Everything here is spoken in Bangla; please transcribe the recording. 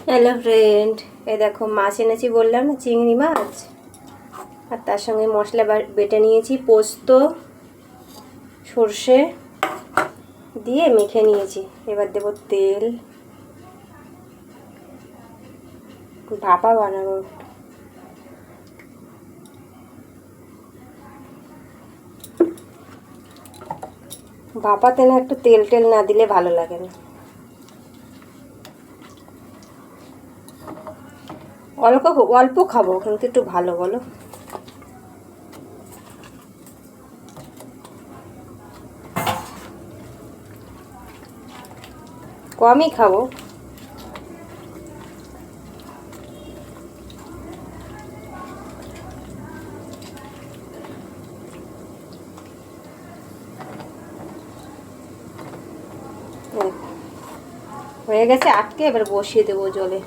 হ্যালো ফ্রেন্ড, এই দেখো মাছ এনেছি বললাম না, চিংড়ি মাছ। আর তার সঙ্গে মশলা বেটে নিয়েছি, পোস্ত সর্ষে দিয়ে মেখে নিয়েছি। এবার দেবো তেল, ভাপা বানাবো। ভাপাতে না একটু তেল টেল না দিলে ভালো লাগে না। অল্প অল্প খাবো কিন্তু একটু ভালো, বলো। কমই খাবো। হয়ে গেছে আটকে, এবার বসিয়ে দেবো জলে।